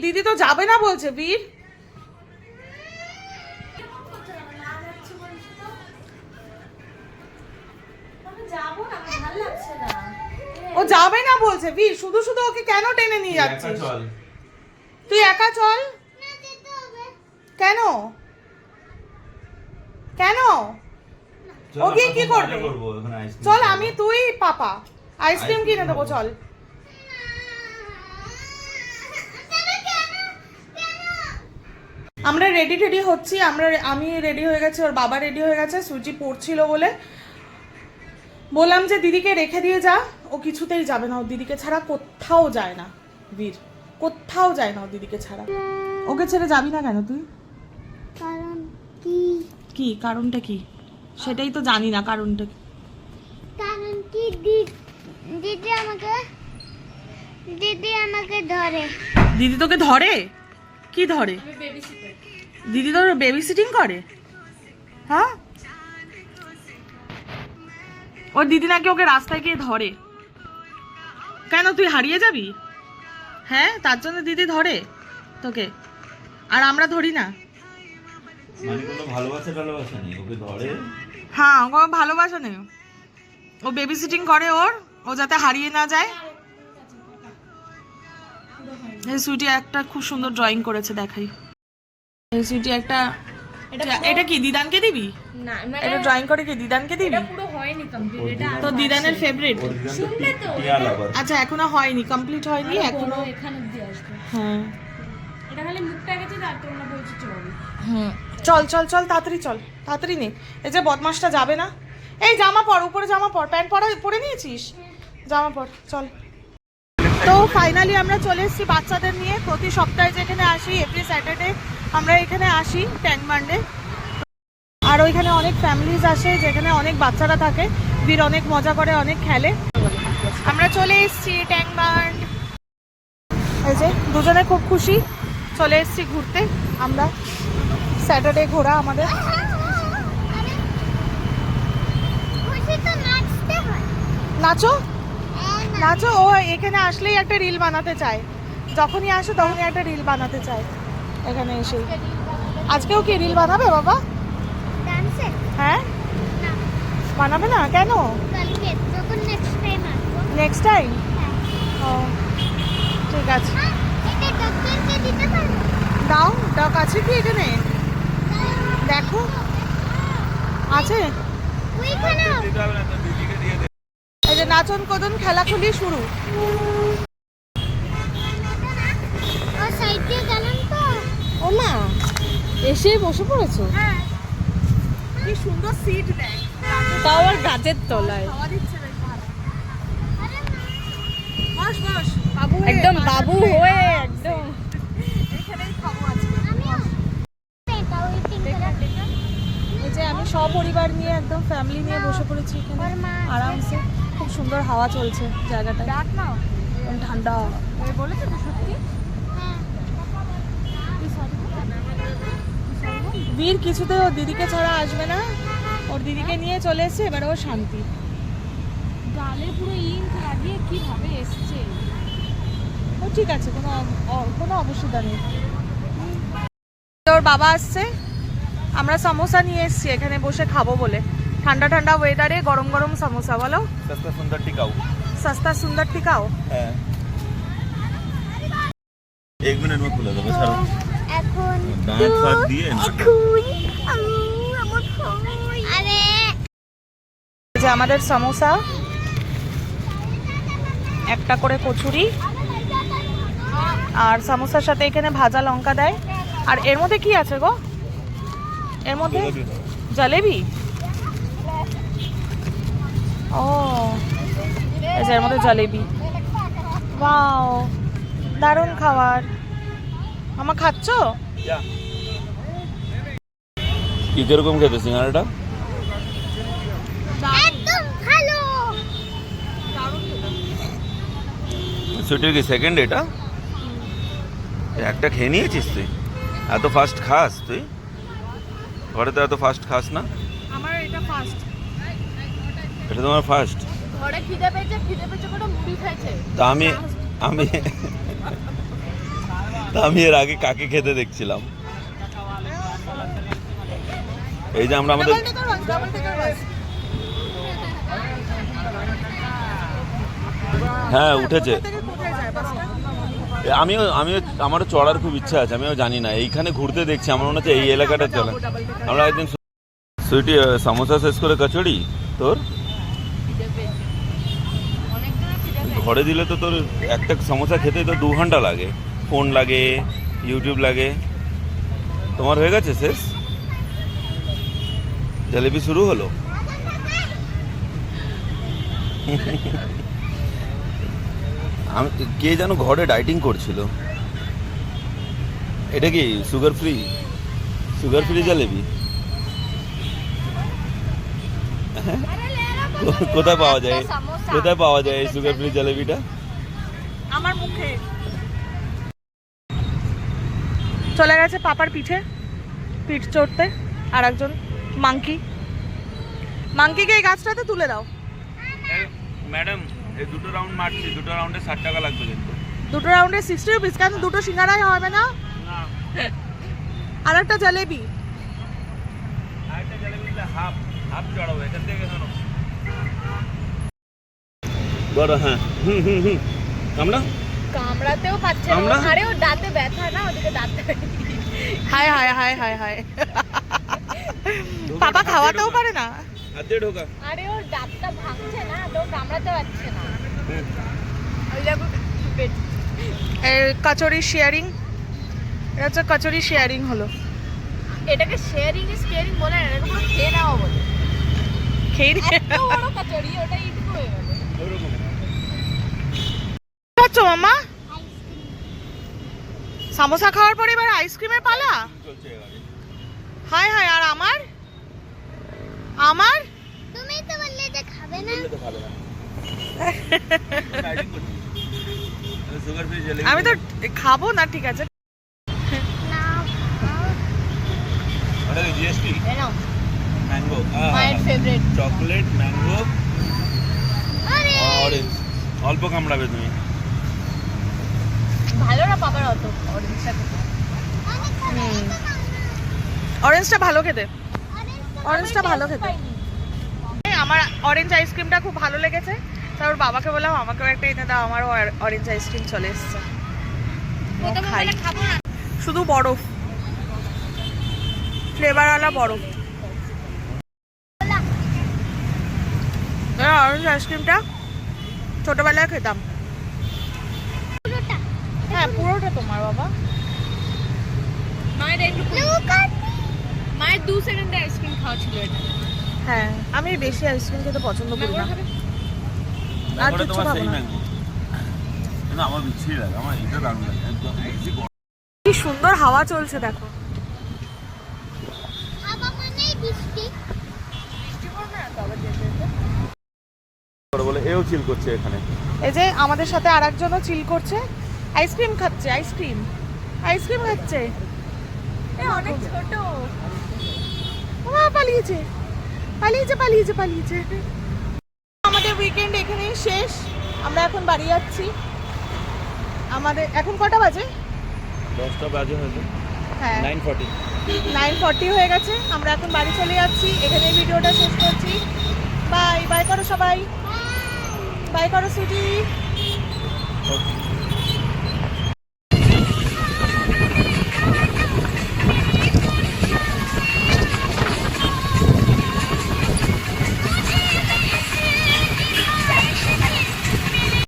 দিদি তো যাবে না বলছে বীর। ও যাবে না বলছে বীর, শুধু শুধু ওকে কেন টেনে নিয়ে যাচ্ছিস? তুই একা চল। কেন কেন ও গিয়ে কি করবে? চল আমি তুই পাপা আইসক্রিম কিনে দেবো, চল। আমরা রেডি টেডি হচ্ছি, আমি রেডি হয়ে গেছি, ওর বাবা রেডি হয়ে গেছে। সুজি পড়ছিল বলে বললাম যে দিদিকে রেখে দিয়ে যা, ও কিছুতেই যাবে না, ও দিদিকে ছাড়া কোথাও যায় না। বীর কোথাও যায় না ও দিদিকে ছাড়া। ওকে ছেড়ে যাবি না কেন তুই? কারণ কি? কি কারণটা কি সেটাই তো জানি না, কারণটা কি? কারণ কি দিদি আমাকে ধরে। দিদি তোকে ধরে? কি ধরে? দিদি তোর বেবি সিটিং করে? হ্যাঁ, ওর দিদি নাকি ওকে রাস্তায় গিয়ে ধরে। কেন তুই হারিয়ে যাবি? হ্যাঁ, তার জন্য দিদি ধরে তোকে, আর আমরা ধরি না। মানে কোনো ভালোবাসা নেই, ওকে ধরে। হ্যাঁ, কোনো ভালোবাসা নেই, ও বেবি সিটিং করে ও যাতে হারিয়ে না যায়। এই সুইটি একটা খুব সুন্দর ড্রয়িং করেছে, দেখাই। এই সুইটি একটা, এটা কি দিদানকে দিবি? না মানে এটা ড্রয়িং করে কি দিদানকে দিবি? এটা পুরো হয়নি কমপ্লিট, এটা তো দিদানের ফেভারিট। শুনবে তো? আচ্ছা, এখনো হয়নি, কমপ্লিট হয়নি এখনো। এখানে দিয়ে আসবে। হ্যাঁ, এটা খালি মুখটা গেছে, আর তোমরা বলছো চলবে। চল চল চল, তাড়াতাড়ি চল, তাড়াতাড়ি নে। এই যে বদমাসটা যাবে না। এই জামা পর, উপরে জামা পর, প্যান্ট পরে নিয়েছিস? জামা পর, চল। তো ফাইনালি আমরা চলে এসেছি বাচ্চাদের নিয়ে। প্রতি সপ্তাহে যেখানে আসি, এভরি স্যাটারডে আমরা এখানে আসি ট্যাঙ্ক বান্ডে। আর ওইখানে অনেক ফ্যামিলিজ আসে, যেখানে অনেক বাচ্চারা থাকে। বীর অনেক মজা করে, অনেক খেলে। আমরা চলে এসেছি ট্যাঙ্ক বান্ড। এই যে দুজনে খুব খুশি, চলে এসেছি ঘুরতে আমরা। স্যাটারডে ঘোরা আমাদের। নাচো নাচো, ও এখানে আসলেই একটা রিল বানাতে চায়, যখনই আসে তখনই একটা রিল বানাতে চায় এখানে এসে। আজকেও কি রিল বানাবে বাবা? হ্যাঁ, বানাবে না কেন? Next time? ও ঠিক আছে, দাও। ডাক আছে কি এখানে? দেখো আছে। এই যে নাচন কদন খেলাখুলি শুরু। ও মা, এসে বসে পড়েছো? কি সুন্দর সিট দেখ, তাও আর গাছের তলায়। খাওয়া দিচ্ছে বেশ ভালো। বস বস বাবু, একদম বাবু হয়ে একদম। এখানেই খাবো আজকে। এই যে আমি সপরিবার নিয়ে, একদম ফ্যামিলি নিয়ে বসে পড়েছি এখানে আরামসে। খুব সুন্দর হাওয়া চলছে জায়গাটা, ঠান্ডা। বলেছে তো সত্যি বীর কিছুতে ওর দিদিকে ছাড়া আসবে না, ওর দিদিকে নিয়ে চলে এসছে, এবার ও শান্তি। গালে পুরো ইঙ্ক লাগিয়ে কিভাবে এসছে। ও ঠিক আছে, কোনো অবস্থা নেই। ওর বাবা আসছে, আমরা সমোসা নিয়ে এসেছি এখানে বসে খাবো বলে। ঠান্ডা ঠান্ডা ওয়েদারে গরম গরম সমোসা। বলো, সস্তা সুন্দর টিকাও। সস্তা সুন্দর টিকাও। হ্যাঁ, 1 মিনিট মত খুলে দেবো, ছাড়ো। এখন দাঁত ফাঁক দিয়ে যে আমাদের সমোসা, একটা করে কচুরি, আর সমোসার সাথে এখানে ভাজা লঙ্কা দেয়। আর এর মধ্যে কি আছে গো? এর মধ্যে জলেবি। ও, এই যে এর মধ্যে জলেবি। ওয়াও, দারুণ খাবার। মামা খাচ্ছো? কি কিরকম খেতে সিঙ্গারাটা? একদম ভালো। ছুটির কি সেকেন্ড এটা? একটা খেয়ে নিয়েছিস তুই? এত ফাস্ট খাস তুই? ঘরে তো এত ফাস্ট খাস না। আমার এটা ফার্স্ট। এটা তোমার ফার্স্ট? ঘরে খিদে পেয়েছে করে মুড়ি খাইছে। তা আমি তা আমি এর আগে কাকে খেতে দেখছিলাম। এই যে আমরা আমাদের হ্যাঁ উঠেছে। আমিও আমারও চড়ার খুব ইচ্ছা আছে, আমিও জানি না, এইখানে ঘুরতে দেখছি আমার মনে হচ্ছে এই এলাকাটা চলে। আমরা একদিন সুইটি সমোসা শেষ করে কচুরি তোর ঘরে দিলে তো তোর একটা সমোসা খেতে তো 2 ঘন্টা লাগে, ফোন লাগে, ইউটিউব লাগে। তোমার হয়ে গেছে শেষ? জলেবি শুরু হলো? আমি কে যেন ঘরে ডাইটিং করছিল। এটা কি সুগার ফ্রি জলেবি? কোথায় পাওয়া যায় এই সুগার ফ্রি জলেবিটা? আমার মুখে চলে গেছে পাপার পিঠ চড়তে আর একজন মাংকিকে এই গাছটাতে তুলে দাও। ম্যাডাম এই দুটো রাউন্ড মারছি, দুটো রাউন্ডে 60 টাকা লাগবে কিন্তু। দুটো রাউন্ডে 60 রুপিস? কেন দুটো সিঙ্গারাই হবে না? আর একটা জলেবি হাফ চড়াবো এখান থেকে কেন বড়? হ্যাঁ কামড়াতেও পাচ্ছে না, আরে ও দাঁতে ব্যথা না, ওদিকে দাঁতে। হায় হায় হায় হায় হায় পাপা খাওয়াতেও পারে না। হাতে ঢোকা। আরে ওর দাঁতটা ভাঙছে না, তো কামড়াতে পারছে না। ওই দেখো কচুরি শেয়ারিং, এটা হচ্ছে কচুরি শেয়ারিং হলো। এটাকে শেয়ারিং বলে না, এটা পুরো খেয়ে নেওয়া বলে। খেয়ে এত বড় কচুরি, ওটা ইটকো হয়ে গেল। খাচ্ছ মামা? সামোসা খাওয়ার পরে এবার আইসক্রিমের পালা? হায় হায়। আর আমার তুমি তো বললে যে খাবে না। আমি তো খাবো না, ঠিক আছে। না জিএসটি এনাও ম্যাঙ্গো, মায়ের ফেভারিট চকলেট, ম্যাঙ্গো, আরে অরেঞ্জ। অল্প কামড়াবে তুমি। ভালো না পাবার অত অরেঞ্জটা খেতে। অরেঞ্জটা ভালো খেতে, অরেঞ্জটা ভালো খেতে। আমার অরেঞ্জ আইসক্রিমটা খুব ভালো লেগেছে, তারপর বাবাকে বললাম আমাকেও একটা এনে দাও, আমারও অরেঞ্জ আইসক্রিম চলে এসছে। খাই খাবো না, শুধু বরফ, ফ্লেভারওয়ালা বরফ। অরেঞ্জ আইসক্রিমটা ছোটবেলায় খেতাম। হ্যাঁ পুরোটা তোমার বাবা। মায়ের একটু মায়ের 2 সেকেন্ডে আইসক্রিম খাওয়া ছিল এটা। হ্যাঁ আমি বেশি আইসক্রিম খেতে পছন্দ করি না। আর ম্যাঙ্গোটা কিছু তোমার খাবো সেই না। ম্যাঙ্গো। কিন্তু আমার বিচ্ছিরি লাগে, আমার এটা দারুণ লাগে একদম। কি সুন্দর হাওয়া চলছে দেখো। খাবা মানে বৃষ্টি। বলে এও চিল করছে এখানে। এই যে আমাদের সাথে আরেকজনও চিল করছে, আইসক্রিম খাচ্ছে, আইসক্রিম খাচ্ছে। এ অনেক ছোট। ওমা পালিয়েছে। আমাদের উইকেন্ড এখানেই শেষ, আমরা এখন বাড়ি যাচ্ছি। আমাদের এখন কটা বাজে? 10টা বাজে হয়তো। হ্যাঁ 9:40 হয়ে গেছে, আমরা এখন বাড়ি চলে যাচ্ছি। এখানে ভিডিওটা শেষ করছি। বাই করো সবাই, বাই করো সুজি।